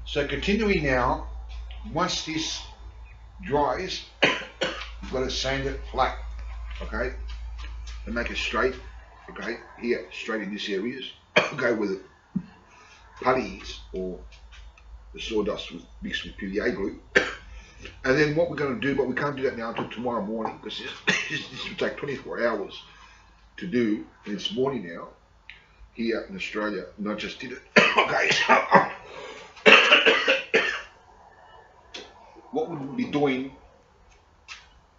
So continuing now, once this dries, you've got to sand it flat, okay, and make it straight, okay, here, straight in this areas. Go with it, putties or the sawdust mixed with PVA glue. And then what we're going to do, but we can't do that now until tomorrow morning, because this will take 24 hours to do, and it's morning now, here in Australia, and I just did it. Okay, so what we'll be doing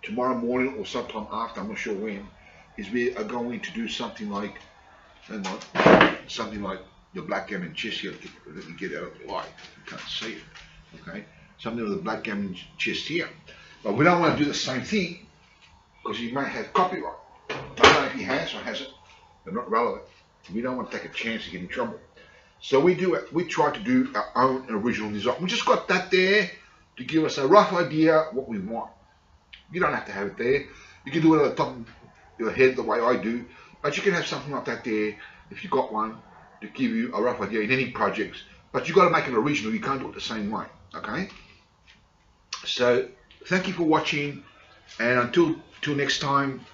tomorrow morning or sometime after, I'm not sure when, is we are going to do something like, something like the black gammon chest here. Let me get out of the light, you can't see it, okay? Something with the black gammon chest here. But we don't want to do the same thing, because you might have copyright. I don't know if he has or hasn't, they're not relevant. We don't want to take a chance to get in trouble. So we try to do our own original design. We just got that there to give us a rough idea what we want. You don't have to have it there. You can do it at the top of your head the way I do, but you can have something like that there if you got one to give you a rough idea in any projects. But you got to make it original. You can't do it the same way. Okay. So thank you for watching, and until next time,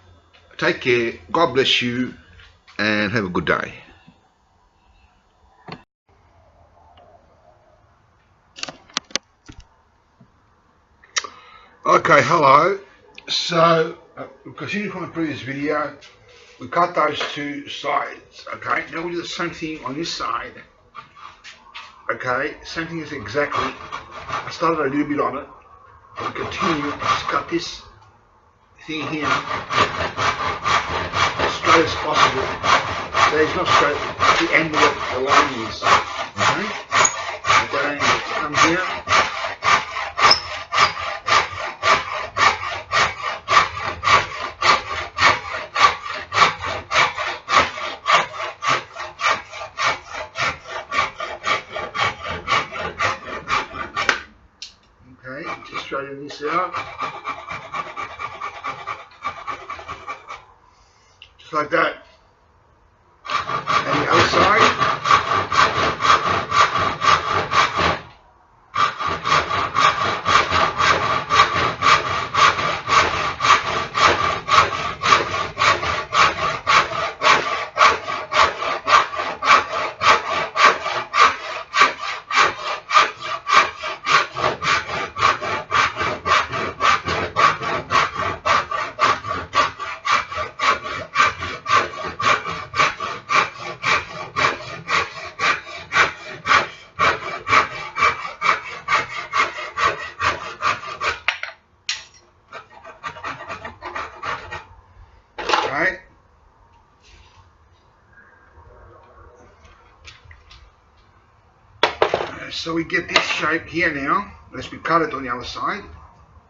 take care. God bless you, and have a good day. Okay, hello. So continuing from the previous video, we cut those two sides. Okay, now we do the same thing on this side. Okay, same thing as exactly. I started a little bit on it. I'll continue. Just cut this thing here as straight as possible. So it's not straight. The end of the line is. Okay. Okay. Come here. Just straighten this out, just like that, and the other side. Right. So we get this shape here now. Let's we cut it on the other side.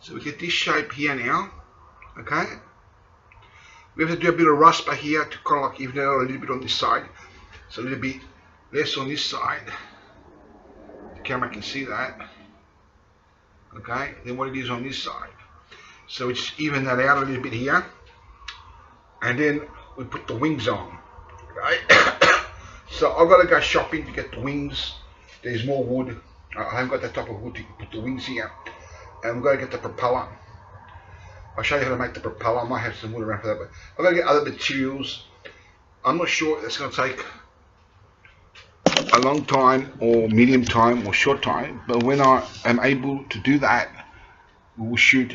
So we get this shape here now. Okay. We have to do a bit of raspa here to kind of like even out a little bit on this side. So a little bit less on this side. The camera can see that. Okay. Then what it is on this side. So it's even that out a little bit here. And then we put the wings on, right? So I've got to go shopping to get the wings. There's more wood. I haven't got that type of wood to put the wings here. And we've got to get the propeller. I'll show you how to make the propeller. I might have some wood around for that, but I've got to get other materials. I'm not sure if it's going to take a long time or medium time or short time, but when I am able to do that, we will shoot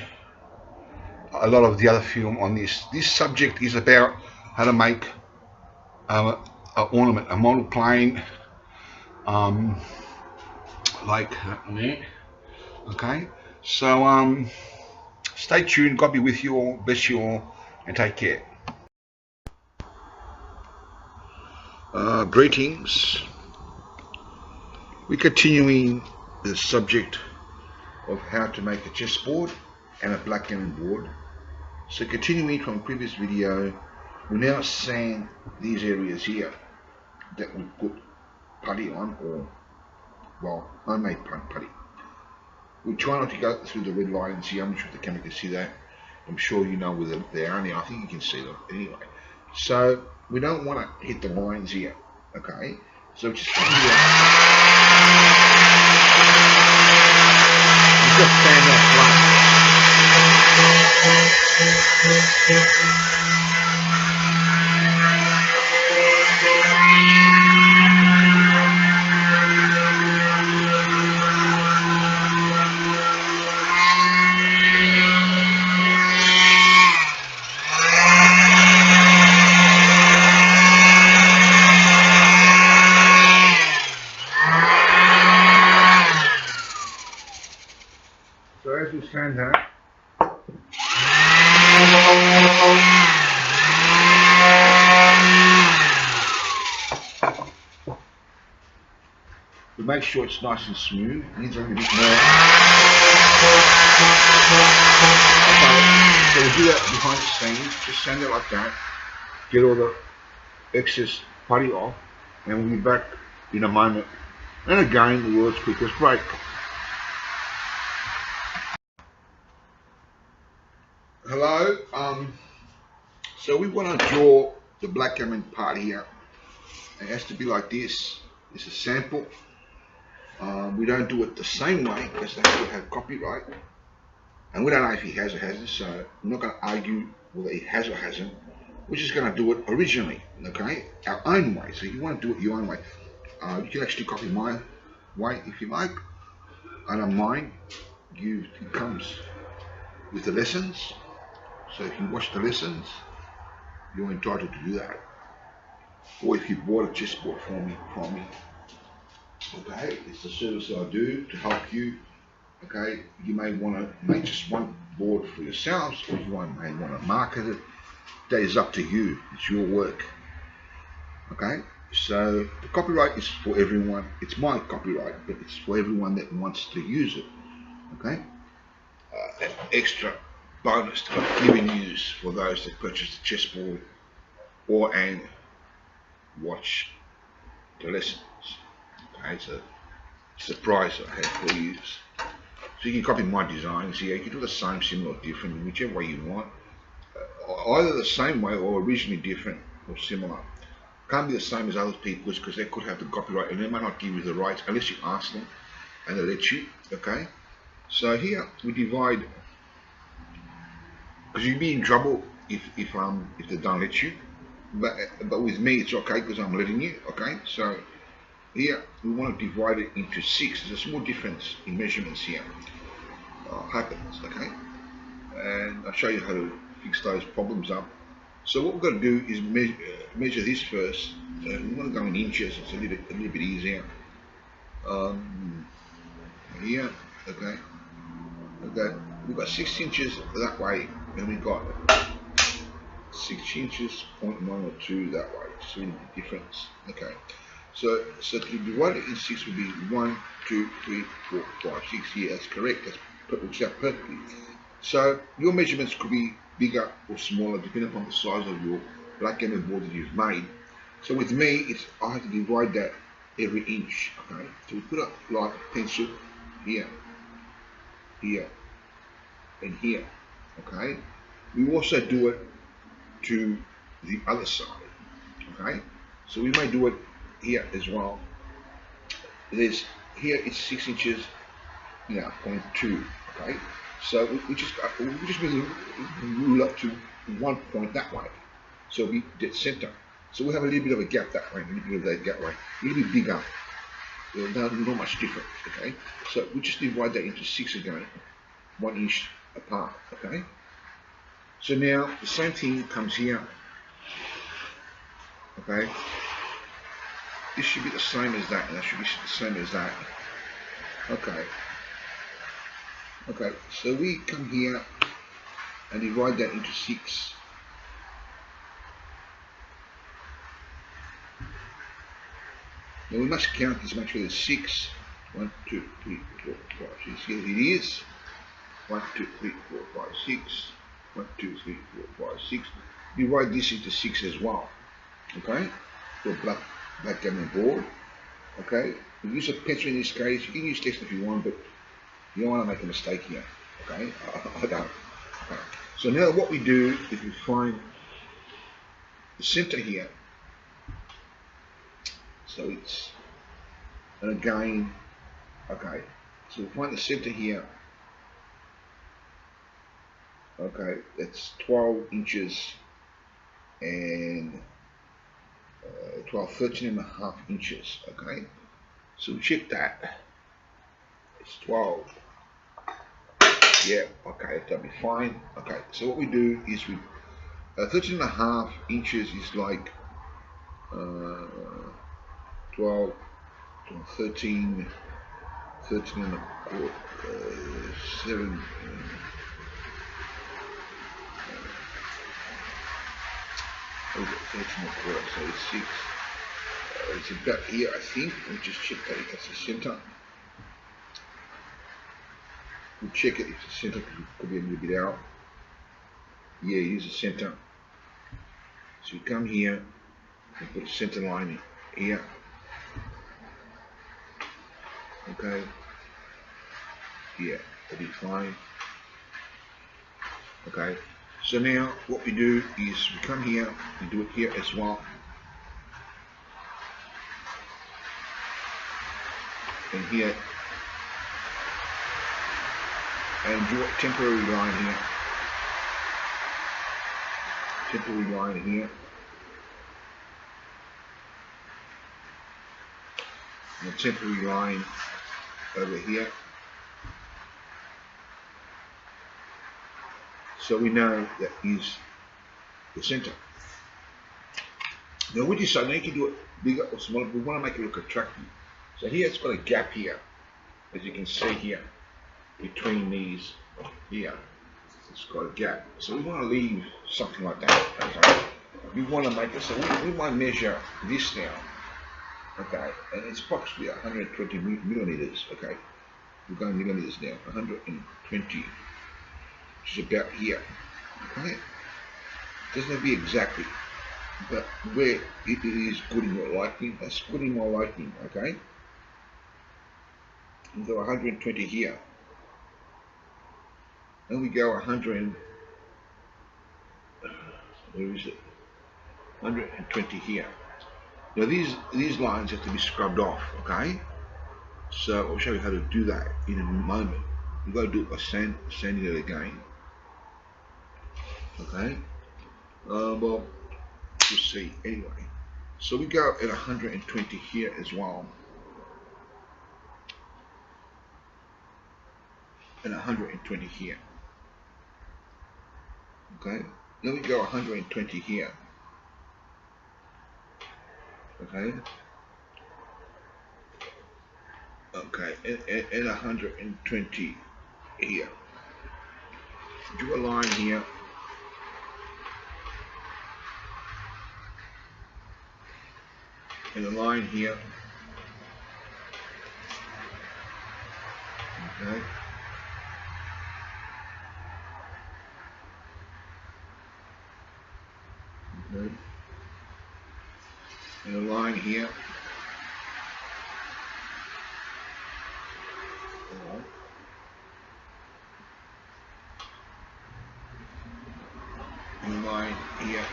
a lot of the other film on this. This subject is about how to make an ornament, a model plane, like that one there. Okay, so stay tuned. God be with you all, bless you all, and take care. Greetings. We're continuing the subject of how to make a chessboard and a black gammon board. So continuing from the previous video, we now sand these areas here that we put putty on, or well, homemade putty. We try not to go through the red lines here. I'm not sure if the camera can see that. I'm sure you know where they are now. I think you can see them anyway. So we don't want to hit the lines here. Okay, so just from here. just stand that flat. So as we stand that, we make sure it's nice and smooth. It needs a little bit more. Okay, so we do that behind the scenes. Just sand it like that. Get all the excess putty off, and we'll be back in a moment. And again, the world's quickest break. Hello. So we want to draw the black gammon part here. It has to be like this. It's a sample. We don't do it the same way because they have to have copyright, and we don't know if he has or hasn't. So I'm not going to argue whether he has or hasn't. We're just going to do it originally, okay, our own way. So if you want to do it your own way, you can actually copy my way if you like. I don't mind. It comes with the lessons. So if you watch the lessons, you're entitled to do that. Or if you bought a chessboard from me, okay, it's the service that I do to help you. Okay, you may want to make just one board for yourselves, or you may want to market it. That is up to you. It's your work. Okay, so the copyright is for everyone. It's my copyright, but it's for everyone that wants to use it. Okay, that extra bonus that I've given you for those that purchase the chessboard or and watch the lessons. Okay, so it's a prize I have for you. So you can copy my designs here. You can do the same, similar, or different, whichever way you want. Either the same way or originally different or similar. Can't be the same as other people's because they could have the copyright and they might not give you the rights unless you ask them and they let you. Okay, so here we divide, because you'd be in trouble if they don't let you, but with me it's okay because I'm letting you. Okay, so here we want to divide it into 6. There's a small difference in measurements here happens. Okay, and I'll show you how to fix those problems up. So what we're going to do is measure this first. So we want to go in inches. It's a little bit easier. Here, okay. We've got 6 inches that way, and we've got 6 inches, 0.1 or 2 that way. So the difference. Okay. So to divide it in 6 would be 1, 2, 3, 4, 5, 6. Yeah, that's correct. That works out perfectly. So your measurements could be bigger or smaller depending upon the size of your black gammon board that you've made. So with me, I have to divide that every inch. Okay. So we put up like a pencil here, here, and here. Okay. We also do it to the other side. Okay. So we may do it here as well. Here it's 6 inches, 0.2. Okay. So we just move the rule up to 1 point that way. So we dead center. So we have a little bit of a gap that way, a little bit of that gap way, a little bit bigger. Not much different. Okay. So we just divide that into 6 again, 1 inch apart. Okay. So now the same thing comes here. Okay. This should be the same as that, and that should be the same as that. Okay. Okay, so we come here and divide that into 6. Now we must count this, make sure there's 6. 1, 2, 3, 4, 5, 6. Here it is. 1, 2, 3, 4, 5, 6. 1, 2, 3, 4, 5, 6. Divide this into 6 as well. Okay? For black gammon board. Okay? We use a pencil in this case. You can use text if you want, but you don't want to make a mistake here. Okay? I don't. Okay. So now what we do is we find the center here. So it's, and again, okay, so we find the center here, Okay, that's 12 inches and 13.5 inches. Okay, so check that. It's 12. Yeah, okay, that'll be fine. Okay, so what we do is we 13.5 inches is like 12, 13, 13 and a quarter, 7. What is it? 13 and a quarter, so it's 6. It's about here, I think. Let me just check that if that's the center. We'll check it if the center could be a little bit out. Yeah, use the center. So you come here and put the center line in here. Okay. Yeah, that'll be fine. Okay. So now what we do is we come here and do it here as well. And here. And draw a temporary line here. Temporary line here. And a temporary line over here. So we know that is the center. Now with this side, now you can do it bigger or smaller. We want to make it look attractive. So here it's got a gap here, as you can see here, between these here. It's got a gap. So we want to leave something like that. Okay. We want to make it, so we might measure this now. Okay, and it's approximately 120 millimeters. Okay, we're going millimeters now. 120. Which is about here. Okay? Doesn't have to be exactly, but where it is good in your liking, that's good in my liking. Okay? We go 120 here. Then we go 100. Where is it? 120 here. Now these lines have to be scrubbed off. Okay? So I'll show you how to do that in a moment. You've got to do it by sanding it again. Okay, well, we'll see anyway. So we go at 120 here as well, and 120 here. Okay, then we go 120 here. Okay, okay, and 120 here. Do a line here. And a line here. Okay. Okay. And a line here. Alright. And a line here.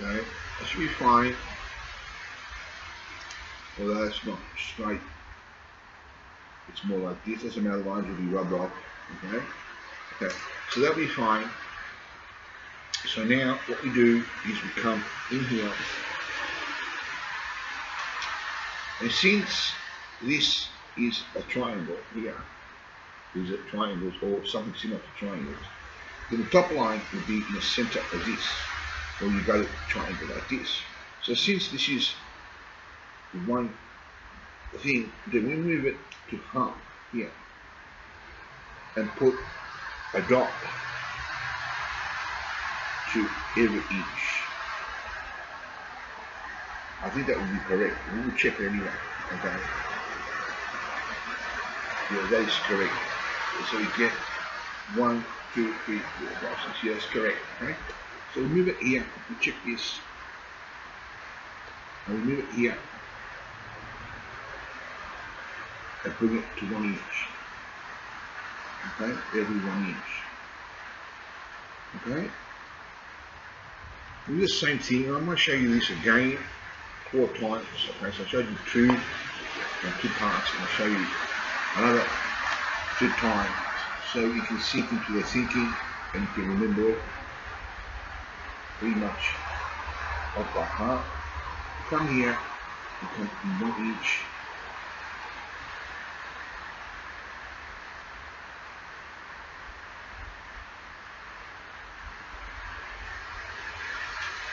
Okay, that should be fine. Although that's not straight. It's more like this. That's the amount of lines will be rubbed off. Okay. Okay. So that'll be fine. So now what we do is we come in here. And since this is a triangle here, these are triangles or something similar to triangles, then the top line will be in the center of this. Or you go triangle like this. So since this is one thing, then we move it to half here and put a dot to every inch. I think that would be correct. We will check it anyway. Okay. Yeah, that is correct. So we get 1, 2, 3, 4, 5, 6. Yeah, that's correct. Okay. So we move it here, we check this, and we move it here, and bring it to 1 inch. Okay, every 1 inch. Okay, we do the same thing, and I'm going to show you this again. 4 times. Okay, so I showed you 2 and 2 parts, and I'll show you another 2 times, so you can sink into their thinking and you can remember it pretty much off by heart. You come here, you come in 1 inch.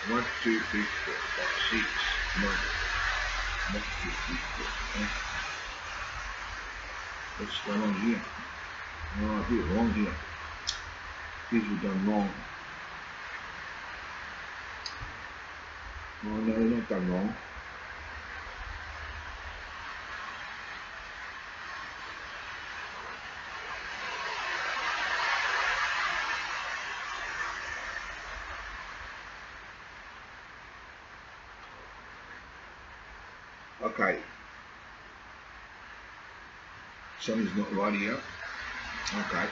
One, two, three, four, five, 6. One, 2, 3, 4. Okay. What's going on here? No, I did it wrong here. These were done wrong. Oh no, they're not done wrong. Okay. Something's not right here. Okay.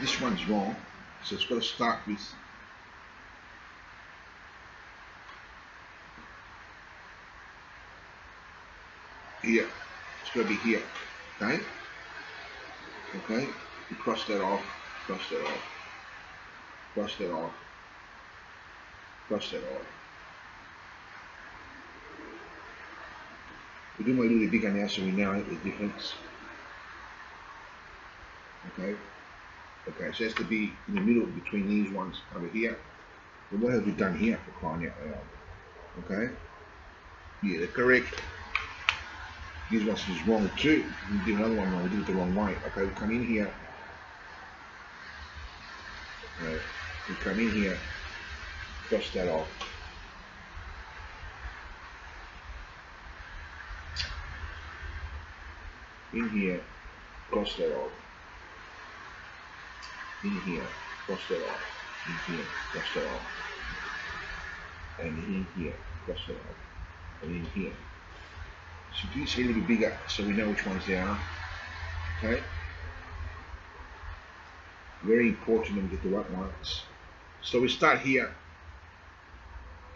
This one's wrong. So it's got to start with here. It's got to be here. Okay? Okay? You cross that off. Cross that off. Cross that off. Cross that off. We're doing a little bigger now so we know the difference. Okay? Okay, so it has to be in the middle between these ones over here. But what have we done here for crying out loud? Okay? Yeah, they're correct. These ones is wrong too. We did another one wrong, we did it the wrong way. Okay, we come in here. Okay, we come in here, cross that off. In here, cross that off. In here, cross that off. In here, cross that off. And in here, cross that off. And in here. So do this a little bit bigger so we know which ones they are. Okay? Very important that we get the right ones. So we start here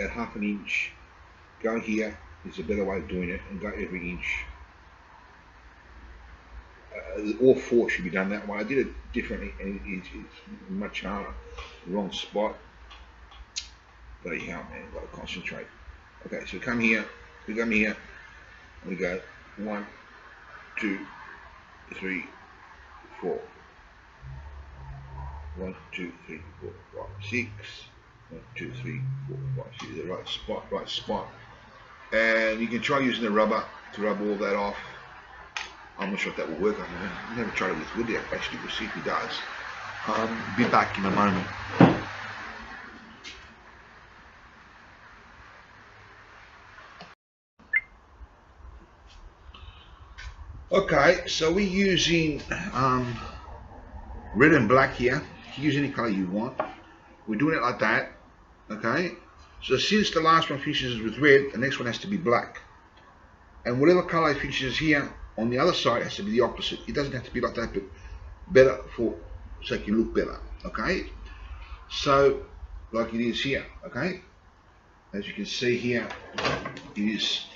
at 1/2 inch. Go here is a better way of doing it, and go every inch. All 4 should be done that way. I did it differently and it's much harder. Wrong spot. Bloody hell, man, I've got to concentrate. Okay, so we come here, we come here, and we go 1, 2, 3, 4. 1, 2, 3, 4, 5, 6. 1, 2, 3, 4, 5, 6. The right spot. And you can try using the rubber to rub all that off. I'm not sure if that will work. I've never tried it with wood yet. Actually, we'll see if he does. Be back in a moment. Okay, so we're using red and black here. You can use any color you want. We're doing it like that. Okay, so since the last one finishes with red, the next one has to be black. And whatever color it finishes here, on the other side has to be the opposite. It doesn't have to be like that, but better so it can look better. Okay, so like it is here. Okay, as you can see here, it is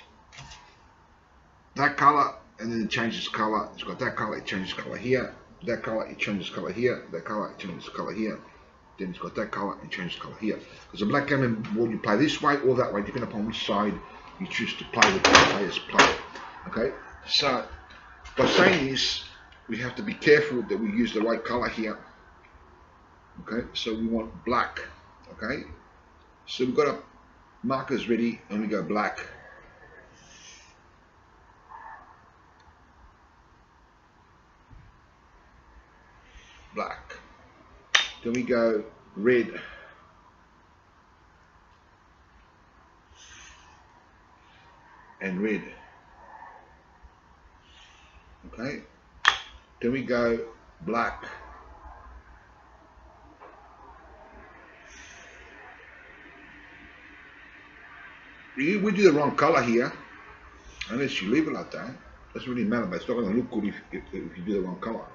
that color, and then it changes color. It's got that color, it changes color here. That color, it changes color here. That color, it changes color here. Then it's got that color and changes color here. Because a black gammon board, you play this way or that way, depending upon which side you choose to play with. The players play. Okay, so by saying this, we have to be careful that we use the right color here. Okay, so we want black. Okay, so we've got our markers ready, and we go black. Black. Then we go red. And red. Okay. Then we go black. We do the wrong color here, unless you leave it like that. Doesn't really matter, but it's not going to look good if you do the wrong color.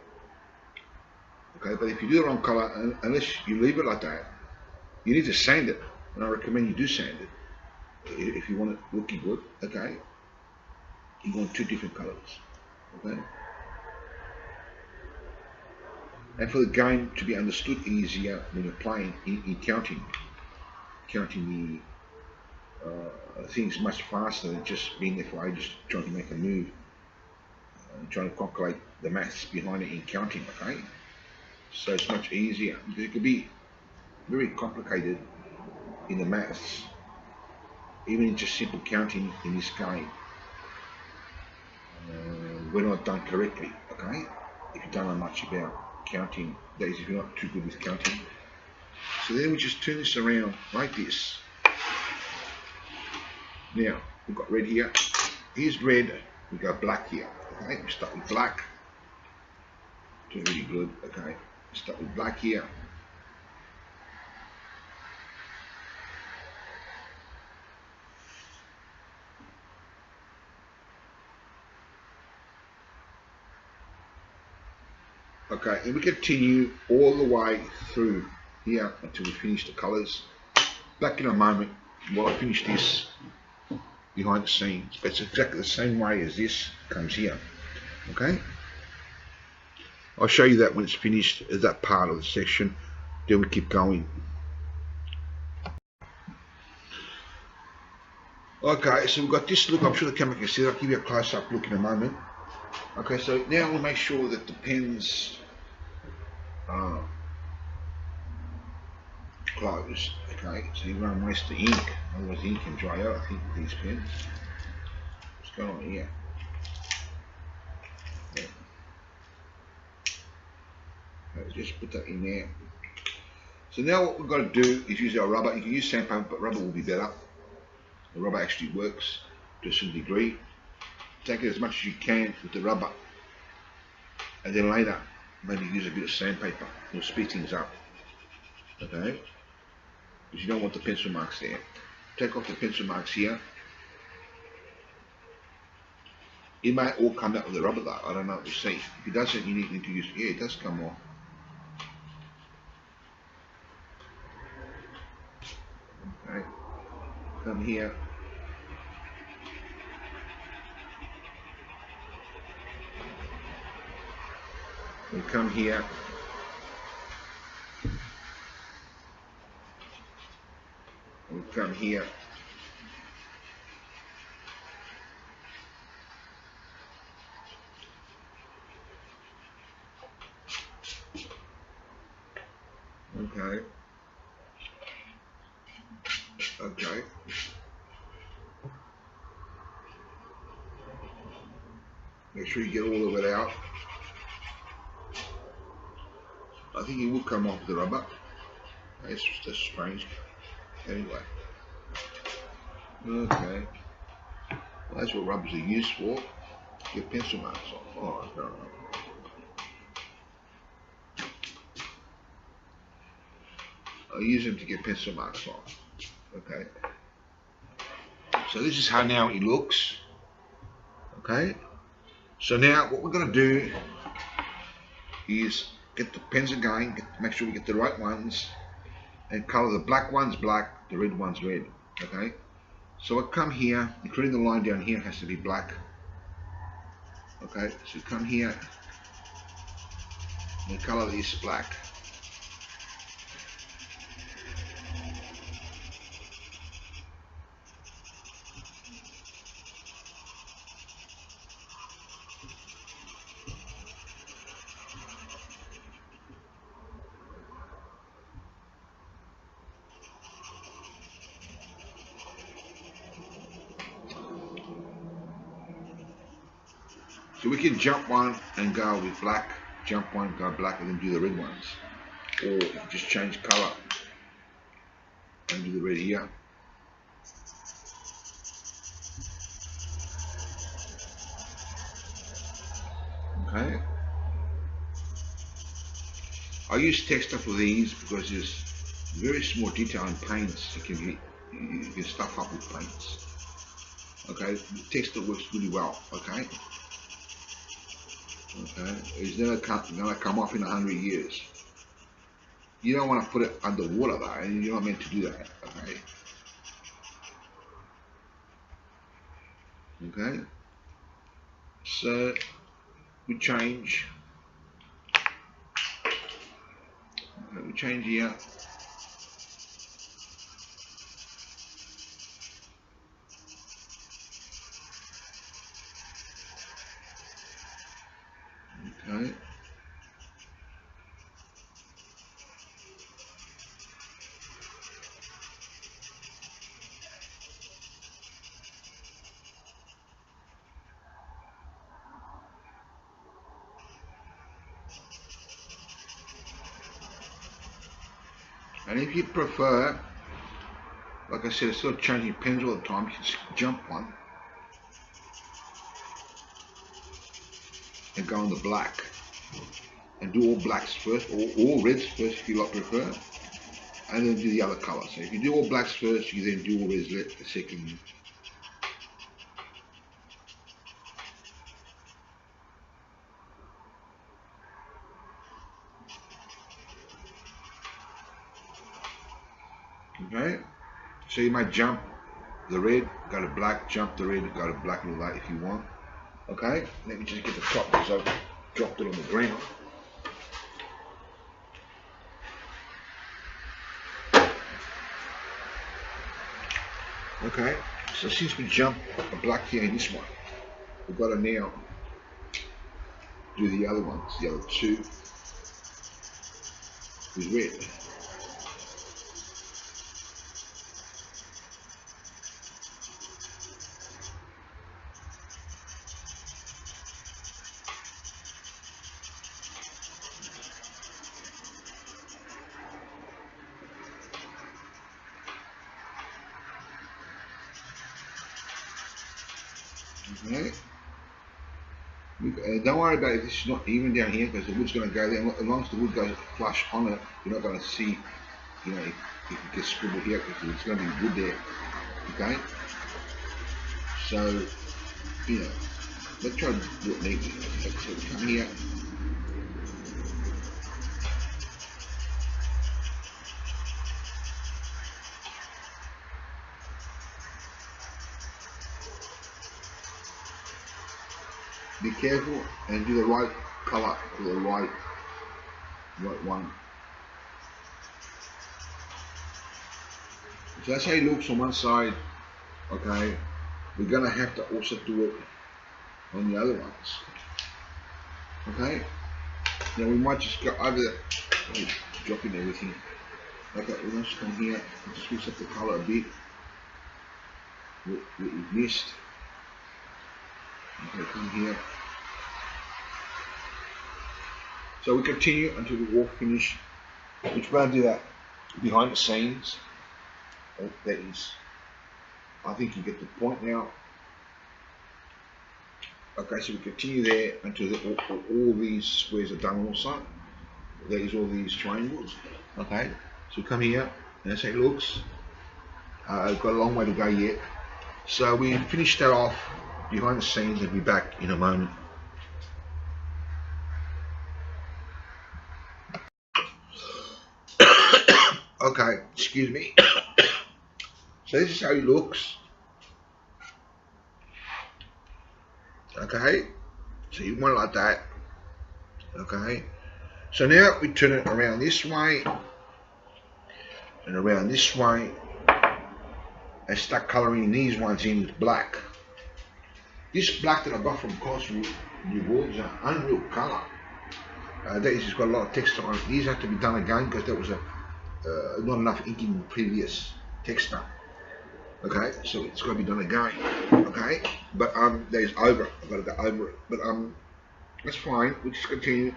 Okay, but if you do the wrong color, unless you leave it like that, you need to sand it, and I recommend you do sand it. if you want it looking good, okay, you want two different colours, okay. And for the game to be understood easier when you're playing in counting the things much faster than just being there for ages trying to make a move, trying to calculate the maths behind it in counting, okay. So it's much easier because it could be very complicated in the maths, even in just simple counting in this game, when not done correctly, okay. If you don't know much about counting, that is, if you're not too good with counting. So then we just turn this around like this. Now we've got red here. Here's red. We go black here. Okay, we start with black. Doing really good. Okay, we start with black here. Okay, and we continue all the way through here until we finish the colours. Back in a moment while I finish this behind the scenes, but it's exactly the same way as this comes here. Okay, I'll show you that when it's finished as that part of the section. Then we keep going. Okay, so we've got this look. I'm sure the camera can see it. I'll give you a close-up look in a moment. Okay, so now we'll make sure that the pens are closed. Okay, so you won't waste the ink, otherwise the ink can dry out, I think, with these pens. What's going on here? Yeah. Okay, just put that in there. So now what we've got to do is use our rubber. You can use sandpaper, but rubber will be better. The rubber actually works to a certain degree. Take it as much as you can with the rubber, and then later maybe use a bit of sandpaper. It'll speed things up. Okay, because you don't want the pencil marks there. Take off the pencil marks here. It might all come out with the rubber though. I don't know. We'll see. If it doesn't, you need to use. Yeah, it does come off. Okay, come here. We come here. We come here. Okay. Okay. Make sure you get all of it out. I think it will come off the rubber. It's just strange. Anyway. Okay. Well, that's what rubbers are used for. Get pencil marks off. Oh, I don't know. I use them to get pencil marks off. Okay. So this is how now it looks. Okay. So now what we're going to do is get the pens again, make sure we get the right ones, and color the black ones black, the red ones red. Okay. So I come here, including the line down here has to be black. Okay. So come here and color this black. So we can jump one and go with black, jump one, go black, and then do the red ones. Or you can just change colour and do the red here. Okay. I use texture for these because there's very small detail in paints you can stuff up with paints. Okay, the texture works really well. Okay. Okay, it's never gonna come off in 100 years. You don't want to put it underwater though, and you're not meant to do that. Okay. Okay, so we change. We change here. Okay. And if you prefer, like I said, instead of changing pens all the time, you can just jump one and go on the black and do all blacks first, or all reds first if you like prefer, and then do the other colour. So if you do all blacks first, you then do all reds second. Okay, so you might jump the red, go to black, jump the red, go to black and all that if you want. Okay, let me just get the top because I've dropped it on the ground. Okay, so since we jumped a black here in this one, we've got to now do the other ones, the other two with red. Okay. Don't worry about it if it's not even down here because the wood's going to go there. As long as the wood goes flush on it, you're not going to see, you know, if it gets scribbled here because it's going to be wood there. Okay? So, you know, let's try to do it neatly. So we come here. Be careful and do the right colour for the right one. So that's how it looks on one side. Okay, we're gonna have to also do it on the other ones. Okay, now we might just go over that, dropping everything. Okay, we're gonna just come here and just mix up the colour a bit. What we've missed. Okay, come here. So we continue until we all finish, which we're going to do that behind the scenes. That is, I think you get the point now. Okay, so we continue there until all these squares are done also. That is all these triangles. Okay, so we come here, and that's how it looks. We've got a long way to go yet. So we finished that off behind the scenes and be back in a moment. Okay, excuse me. So this is how it looks. Okay, so you want it like that. Okay, so now we turn it around this way and around this way and start colouring these ones in with black. This black that I got from Koutras is an unreal colour. That is, it's got a lot of texture on it. These have to be done again because there was not enough ink in the previous texture. Okay, so it's got to be done again. Okay, but that is over. I've got to go over it. But that's fine. We'll just continue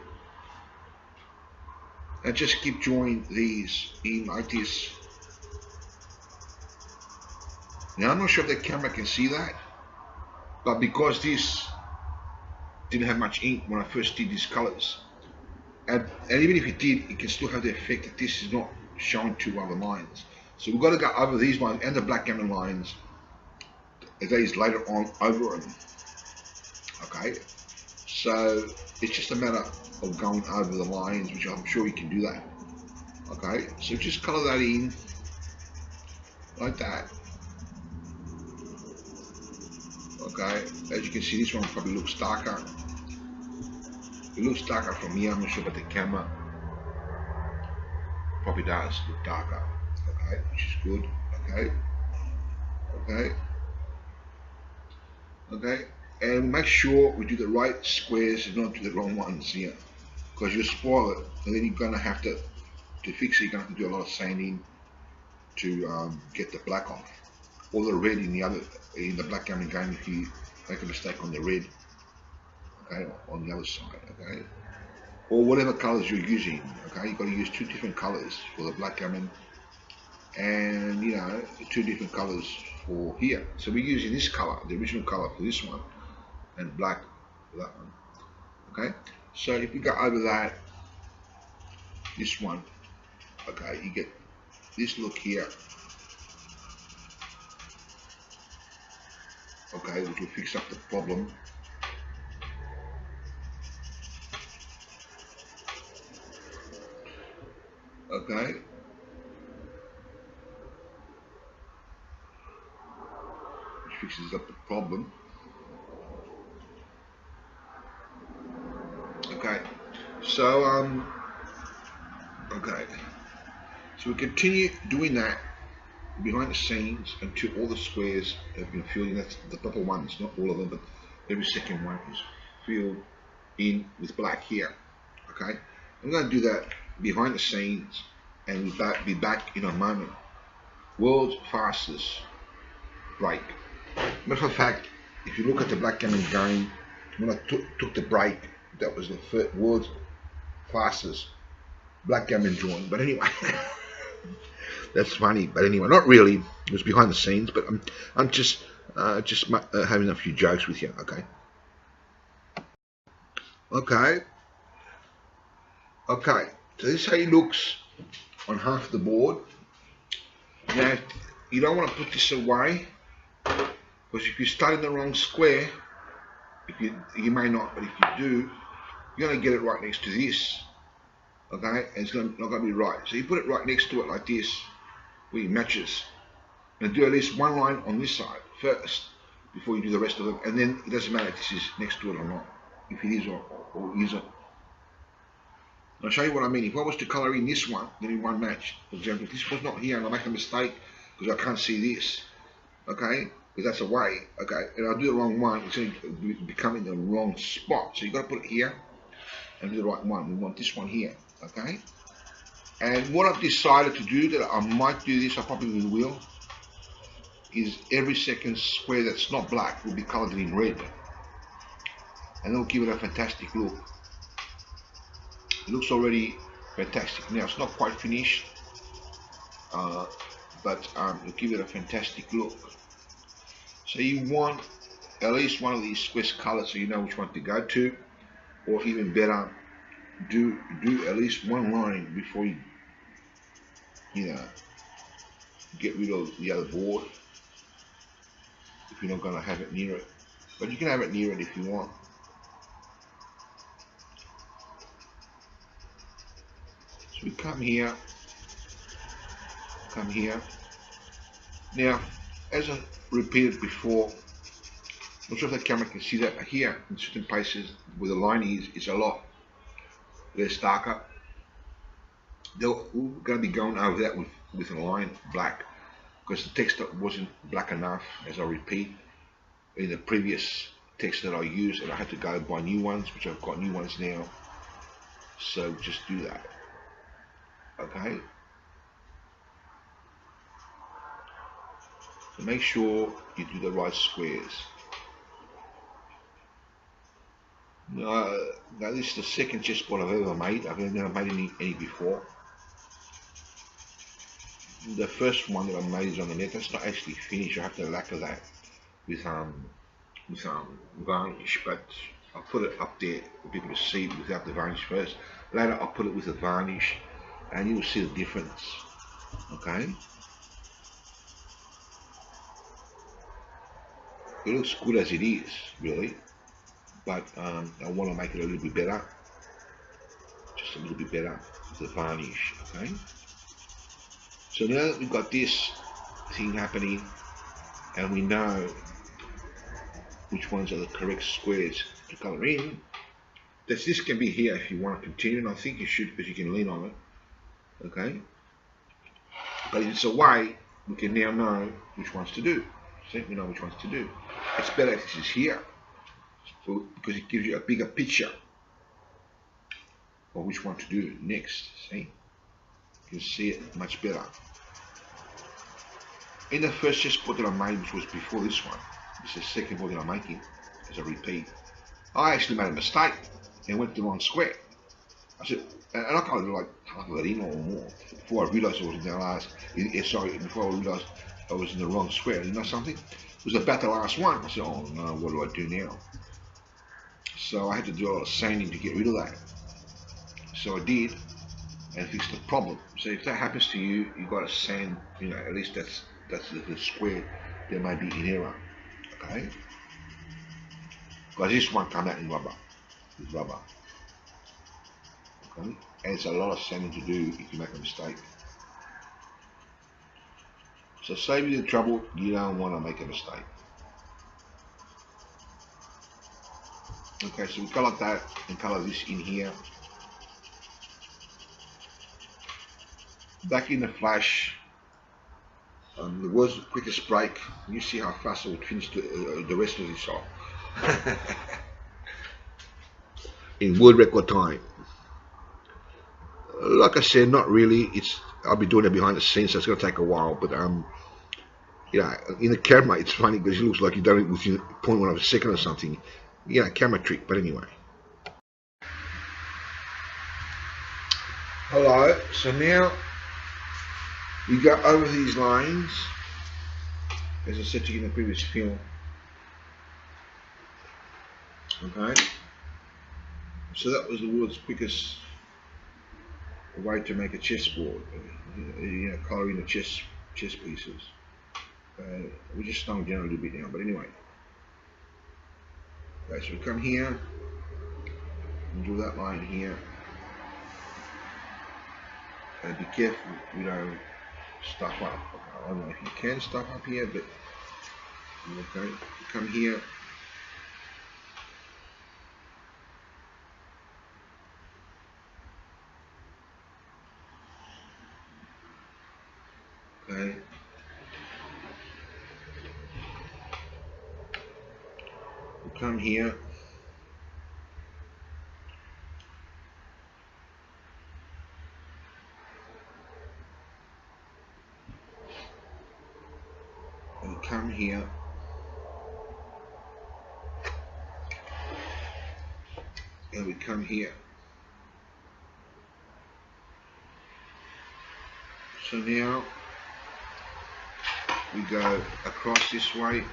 and just keep joining these in like this. Now I'm not sure if the camera can see that, but because this didn't have much ink when I first did these colours, and even if it did, it can still have the effect that this is not showing two other lines. So we've got to go over these ones and the black gammon lines these later on over them. Okay, so it's just a matter of going over the lines, which I'm sure you can do that. Okay, so just colour that in like that. Okay, as you can see, this one probably looks darker. It looks darker from here. I'm not sure about the camera. Probably does look darker. Okay, which is good. Okay, okay, okay. And make sure we do the right squares and not do the wrong ones here, because you'll spoil it, and then you're gonna have to fix it. You're gonna have to do a lot of sanding to get the black off, or the red in the black gammon game if you make a mistake on the red. Okay, on the other side. Okay, or whatever colors you're using. Okay, you've got to use 2 different colors for the black gammon, and 2 different colors for here. So we're using this color, the original color for this one, and black for that one. Okay, so if you go over that, this one, okay, you get this look here. Okay, which will fix up the problem. Okay, which fixes up the problem. Okay, so okay, so we continue doing that behind the scenes until all the squares have been filled in. That's the purple ones, not all of them, but every second one is filled in with black here. Okay, I'm going to do that behind the scenes, and we'll be back in a moment. World's fastest break. Matter of fact, if you look at the black gammon game, when I took the break, that was the world's fastest black gammon drawing. But anyway, that's funny. But anyway, not really. It was behind the scenes. But I'm just having a few jokes with you. Okay. Okay. Okay. So this is how he looks on half the board. Now, you don't want to put this away, because if you start in the wrong square, you may not, but if you do, you're going to get it right next to this. Okay, and it's not going to be right. So you put it right next to it like this, where it matches, and do at least one line on this side first before you do the rest of them, and then it doesn't matter if this is next to it or not, if it is or isn't. I'll show you what I mean. If I was to colour in this one, then it won't match. For example, if this was not here and I make a mistake because I can't see this, okay, because that's away, okay, and I'll do the wrong one, it's going to become in the wrong spot. So you've got to put it here and do the right one. We want this one here, okay? And what I've decided to do, that I might do this, I probably will, is every second square that's not black will be coloured in red. And it'll give it a fantastic look. It looks already fantastic. Now it's not quite finished, but it'll give it a fantastic look. So you want at least one of these squares colored so you know which one to go to, or even better, do at least one line before you get rid of the other board, if you're not going to have it near it. But you can have it near it if you want. So we come here. Now, as I repeated before, I'm not sure if the camera can see that, but here in certain places where the line is a lot less darker. We're going to be going over that with a line black, because the text wasn't black enough, as I repeat, in the previous text that I used, and I had to go buy new ones, which I've got new ones now. So just do that. Okay, so make sure you do the right squares. Now this is the second chessboard I've ever made. I've never made any before. The first one that I made is on the net. That's not actually finished. I have to lacquer that with varnish, but I'll put it up there for people to see without the varnish first. Later I'll put it with the varnish, and you will see the difference. Okay, it looks good as it is, really, but I want to make it a little bit better, just a little bit better with the varnish. Okay, so now that we've got this thing happening, and we know which ones are the correct squares to colour in. This can be here if you want to continue, and I think you should because you can lean on it. Okay, but if it's away, we can now know which ones to do. See, we know which ones to do. It's better if this is here because it gives you a bigger picture of which one to do next. See, you can see it much better. In the first chessboard that I made, which was before this one, this is the second board that I'm making as a repeat, I actually made a mistake and went to the wrong square. I said, and I kind of like half of it in or more before I realised I was in the last. Before I realised I was in the wrong square. You know something? It was about the last one. I said, oh no, what do I do now? So I had to do a lot of sanding to get rid of that. So I did, and fixed the problem. So if that happens to you, you got to sand. You know, at least that's the square there may be in error. Okay? Because this one come out in rubber. With rubber. Okay? And it's a lot of sanding to do if you make a mistake. So save you the trouble, you don't want to make a mistake. Okay, so we colour that and colour this in here. Back in the flash, the world's quickest break. You see how fast I would finish the rest of this off. In world record time. Like I said, not really. I'll be doing it behind the scenes, so it's going to take a while. But you know, in the camera, it's funny because it looks like you've done it within 0.1 of a second or something. You know, camera trick. But anyway. Hello. So now we go over these lines, as I said to you in the previous film. Okay. So that was the world's quickest way to make a chessboard. You know, colouring the chess pieces. We're just slowing down a little bit now, but anyway. Okay, so we come here and do that line here. And be careful we don't stuff up. I don't know if you can stuff up here, but okay, we come here. Okay. We come here. And we come here. And we come here. So now we go across this way,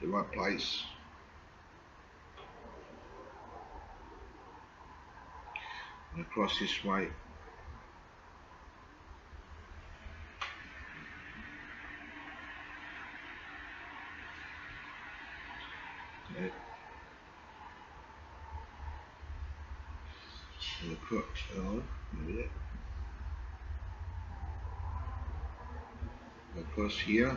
the right place. And across this way. Okay. And across, across here.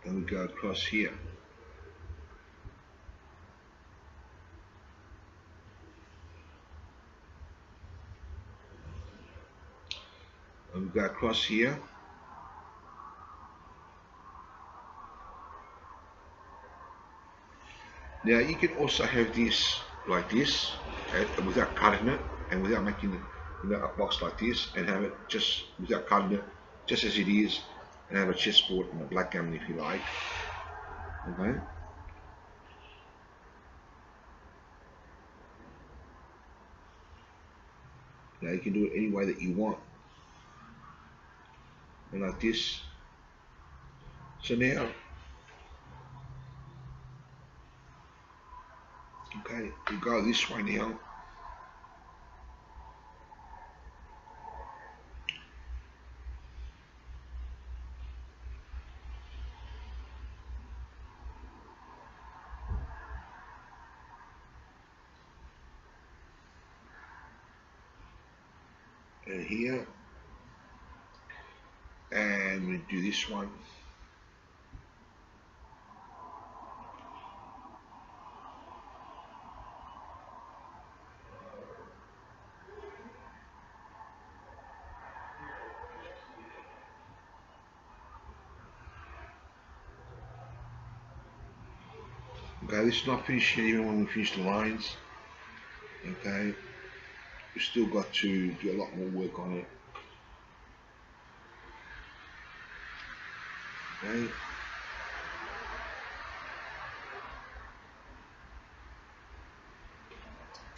And we go across here. And we go across here. Now you can also have this like this, without cutting it and without making a box like this, and have it just without cutting it, just as it is, and have a chessboard and a black gammon if you like. Okay. Now you can do it any way that you want, and like this. So now, okay, we go this way now. here, and we do this one. Okay, this is not finished yet, even when we finish the lines. Okay, we've still got to do a lot more work on it. Okay.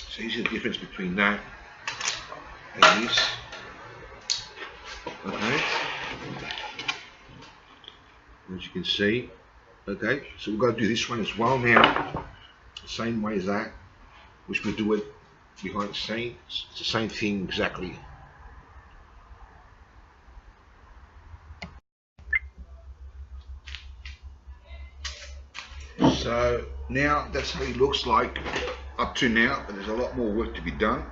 So here's the difference between that and this. Okay. As you can see. Okay, so we've got to do this one as well now. The same way as that, which we do it behind the scenes. It's the same thing exactly. So now that's how he looks like up to now, but there's a lot more work to be done.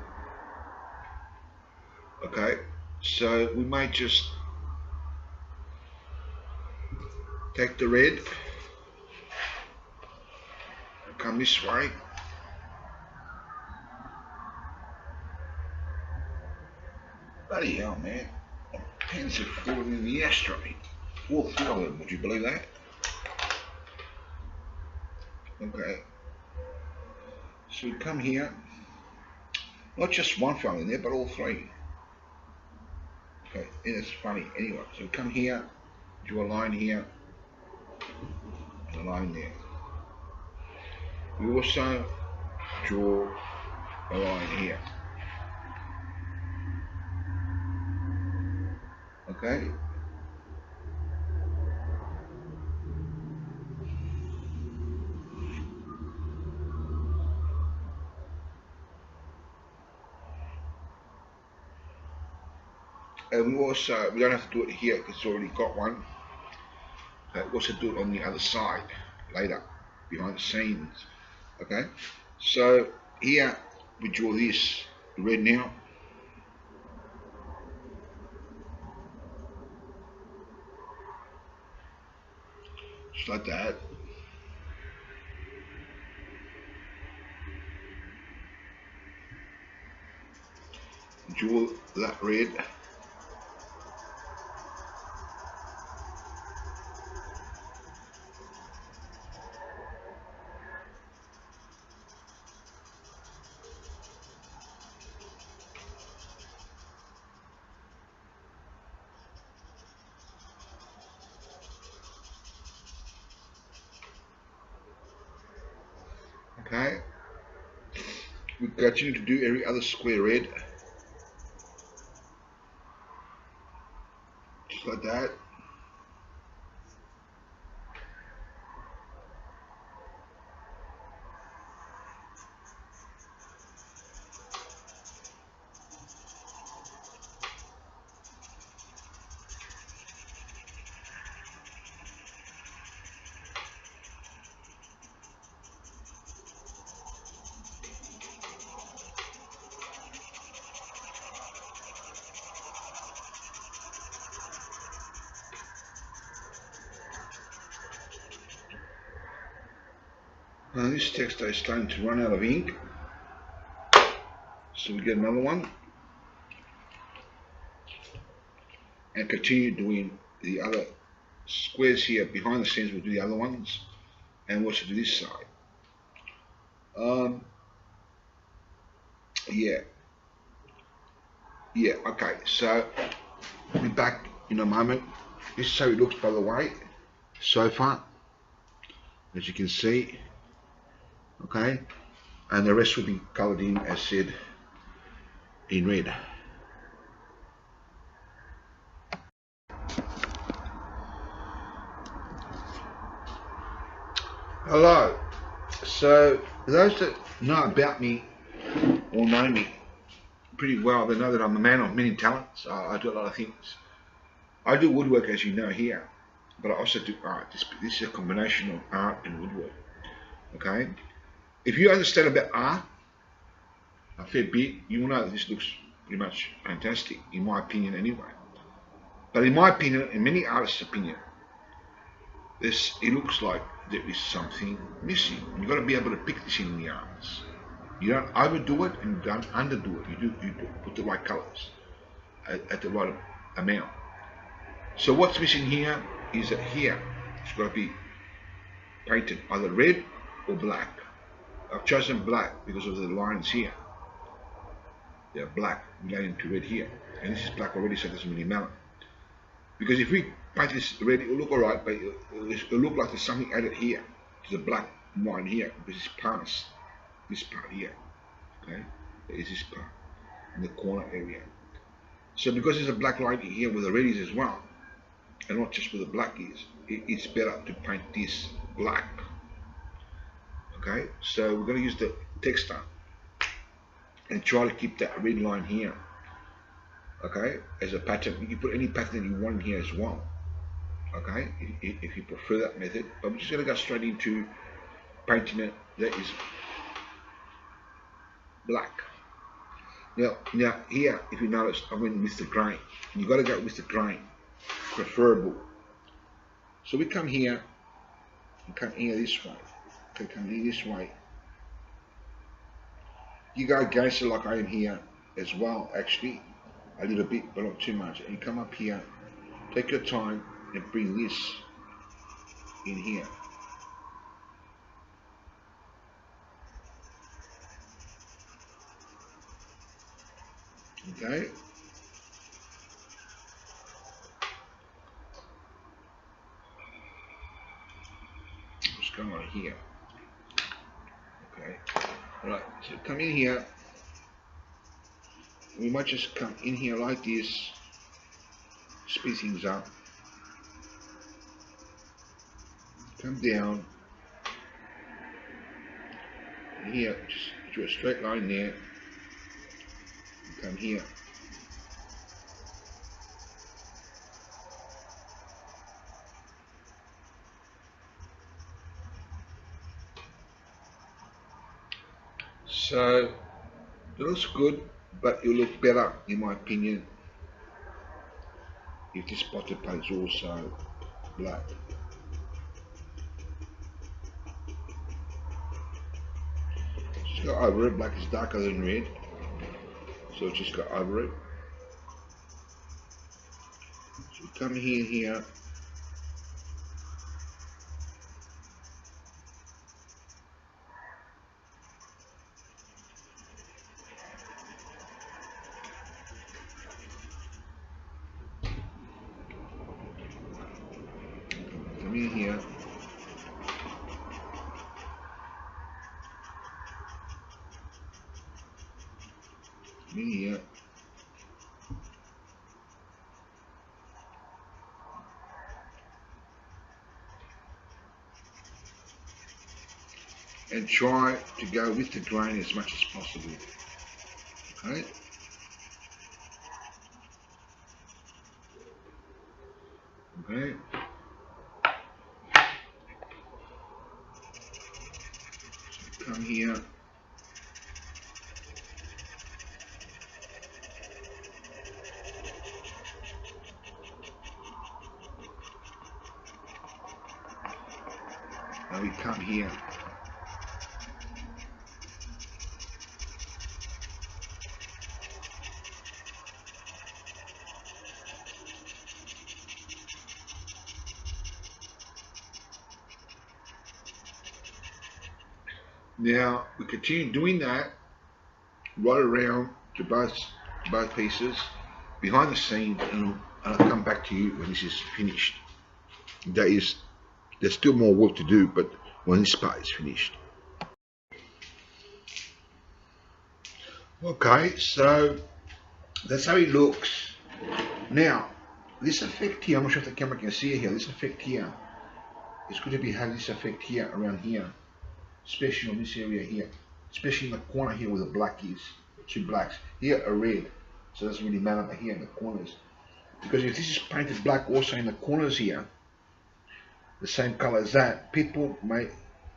Okay, so we might just take the red, come this way, bloody hell man, pens have fallen in the ashtray, all three of them, would you believe that? Okay, so we come here, not just one fell in there, but all three. Okay, and it's funny anyway, so we come here, draw a line here, and a line there. We also draw a line here. Okay. And we don't have to do it here because it's already got one. We also do it on the other side later, behind the scenes. Okay, so here we draw this red now. Just like that. Draw that red. Okay, we continue to do every other square red, just like that. Now this text is starting to run out of ink, so we get another one and continue doing the other squares here behind the scenes. We'll do the other ones and also do this side. Yeah, okay, so I'll be back in a moment. This is how it looks, by the way, so far, as you can see. Okay, and the rest will be coloured in, as said, in red. Hello. So those that know about me or know me pretty well, they know that I'm a man of many talents. I do a lot of things. I do woodwork, as you know here, but I also do art. This is a combination of art and woodwork. Okay. If you understand about art a fair bit, you will know that this looks pretty much fantastic, in my opinion anyway. But in my opinion, in many artists' opinion, it looks like there is something missing. You've got to be able to pick this in the arms. You don't overdo it and you don't underdo it. You put the right colours at the right amount. So what's missing here is that here it's got to be painted either red or black. I've chosen black because of the lines here. They're black relating to red here, and this is black already, so it doesn't really matter. Because if we paint this red, it will look alright, but it'll look like there's something added here to the black line here, because it's past this part here. Okay, there is this part in the corner area. So because there's a black line here where the red is as well, and not just where the black is, it's better to paint this black. Okay, so we're going to use the texture and try to keep that red line here, okay, as a pattern. You can put any pattern that you want in here as well, okay, if you prefer that method. But I'm just going to go straight into painting it that is black. Now here, if you notice, I went with the grain. You've got to go with the grain, preferable. So we come here, and come here this way. Okay, come here this way. You go against it like I am here as well, actually, a little bit, but not too much. And you come up here, take your time, and bring this in here. Okay. Just come right here. Okay. Alright, so come in here. We might just come in here like this, speed things up. Come down. And here, just do a straight line there. And come here. So it looks good, but it'll look better, in my opinion, if this spotted paint is also black. Just go over it. Black is darker than red, so just go over it. So come here. Come in here. Come in here. And try to go with the grain as much as possible. Okay? Okay. So come here. Now we come here. Now we continue doing that right around to both pieces behind the scenes, and I'll come back to you when this is finished. There's still more work to do, but when this part is finished. Okay, so that's how it looks. Now this effect here, I'm not sure if the camera can see it here, this effect here is going to be having this effect here around here, especially on this area here, especially in the corner here where the black is, the two blacks. Here are red, so it doesn't really matter, but here in the corners. Because if this is painted black also in the corners here, the same color as that, people might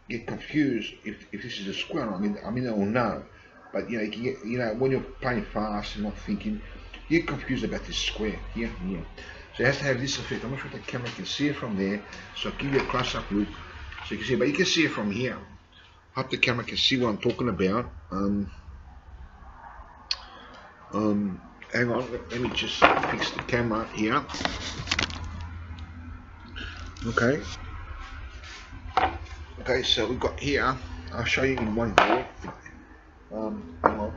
get confused if this is a square. I mean they will know, but you know, you can get, you know, when you're playing fast and not thinking, you get confused about this square here and here. So it has to have this effect. I'm not sure if the camera can see it from there, so I'll give you a close-up look so you can see, but you can see it from here. I hope the camera can see what I'm talking about. Hang on, let me just fix the camera here. Okay. Okay, so we've got here, I'll show you in one board. Hang on,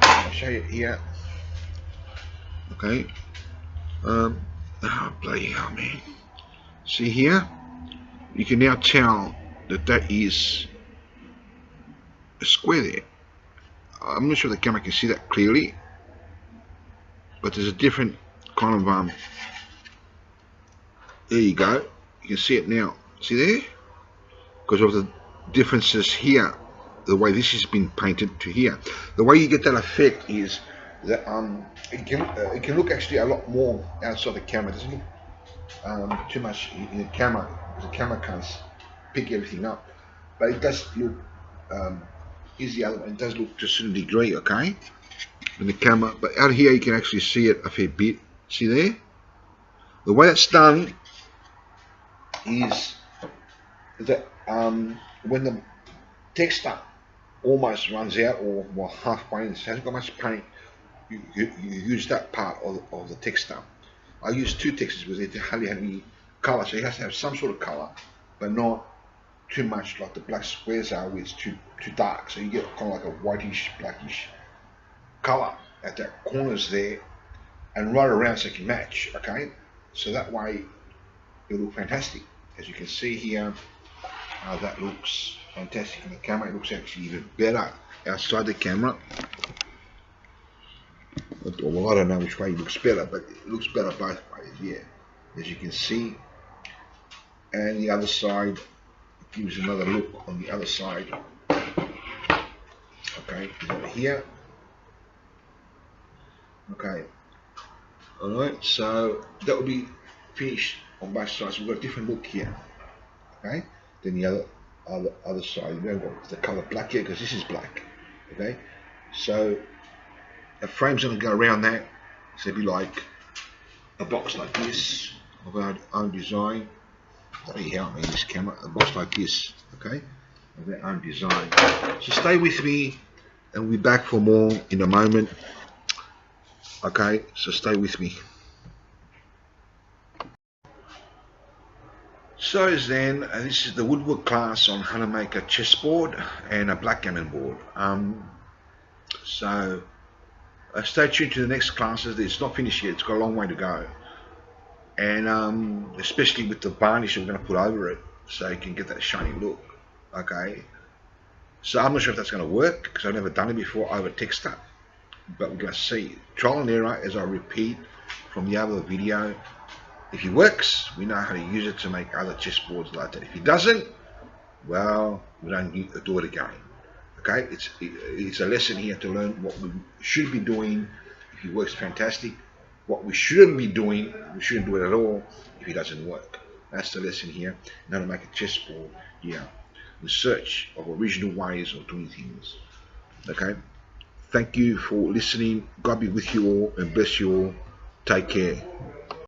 I'll show you here. Okay. Oh, bloody hell, man. See here? You can now tell that that is a square there. I'm not sure the camera can see that clearly, but there's a different kind of there you go, you can see it now. See there? Because of the differences here, the way this has been painted to here. The way you get that effect is that it can look actually a lot more outside the camera. It doesn't look too much in the camera, because the camera can't pick everything up, but it does look here's the other one, it does look to a certain degree, okay, in the camera, but out here you can actually see it a fair bit. See there? The way it's done is that when the texture almost runs out, or well, halfway, it hasn't got much paint, you use that part of the texture. I use two textures because it hardly have any colour, so it has to have some sort of colour, but not too much like the black squares are, where it's too dark, so you get kind of like a whitish, blackish colour at that corners there, and right around so it can match, okay? So that way it'll look fantastic. As you can see here, that looks fantastic in the camera. It looks actually even better outside the camera. Well, I don't know which way it looks better, but it looks better both ways, yeah, as you can see. And the other side gives another look on the other side. Okay, over here. Okay, alright, so that will be finished on both sides. We've got a different look here, okay, than the other side. We haven't got the colour black yet because this is black, okay. So the frame's going to go around that, so it'll be like a box like this of our own design. Bloody hell, man, this camera, a box like this, okay, of our own design. So stay with me, and we'll be back for more in a moment. Okay, so stay with me. So then, this is the woodwork class on how to make a chessboard and a backgammon board. So stay tuned to the next classes. It's not finished yet, it's got a long way to go. And especially with the varnish that we're going to put over it, so you can get that shiny look. Okay, so I'm not sure if that's going to work, because I've never done it before over texture, but we're going to see. Trial and error, as I repeat from the other video. If it works, we know how to use it to make other chessboards like that. If it doesn't, well, we don't need to do it again. Okay, it's a lesson here to learn what we should be doing if it works, fantastic. What we shouldn't be doing, we shouldn't do it at all if it doesn't work. That's the lesson here. How to make a chessboard here, in search of original ways of doing things. Okay, thank you for listening. God be with you all and bless you all. Take care.